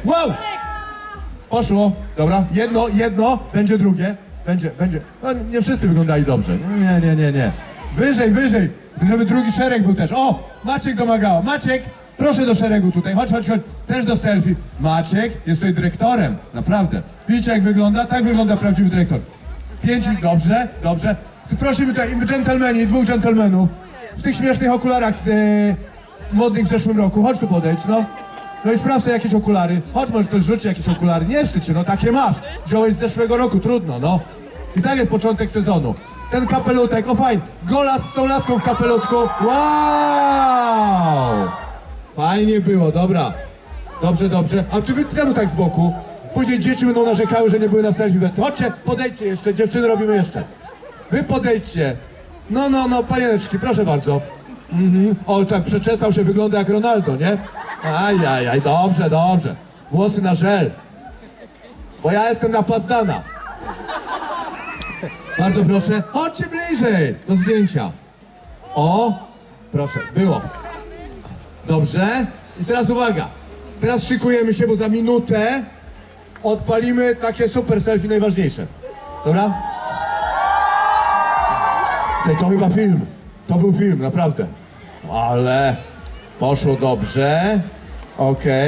Wow! Poszło, dobra, jedno, będzie drugie, będzie. No, nie wszyscy wyglądali dobrze, nie. Wyżej, żeby drugi szereg był też. O, Maciek domagała. Maciek, proszę do szeregu tutaj, chodź, też do selfie. Maciek jest tutaj dyrektorem, naprawdę. Widzicie jak wygląda? Tak wygląda prawdziwy dyrektor. 5, dobrze. Prosimy tutaj dżentelmeni, 2 dżentelmenów w tych śmiesznych okularach z modnych w zeszłym roku. Chodź tu podejdź, no. No i sprawdź sobie jakieś okulary. Chodź, może ktoś rzuci jakieś okulary. Nie wstydź się, no takie masz. Wziąłeś z zeszłego roku, trudno, no. I tak jest początek sezonu. Ten kapelutek, o fajnie. Gola z tą laską w kapelutku. Wow! Fajnie było, dobra. Dobrze. A czy wy czemu tak z boku? Później dzieci będą narzekały, że nie były na selfie wersji. Chodźcie, podejdźcie jeszcze, dziewczyny robimy jeszcze. Wy podejdźcie. No, panieneczki, proszę bardzo. O, tak przeczesał się, wygląda jak Ronaldo, nie? Ajajaj, dobrze. Włosy na żel. Bo ja jestem napazdana. Bardzo proszę, chodźcie bliżej do zdjęcia. O, proszę, było. Dobrze. I teraz uwaga. Teraz szykujemy się, bo za minutę odpalimy takie super selfie najważniejsze. Dobra? Słuchaj, to chyba film. To był film, naprawdę. Ale poszło dobrze. Okej.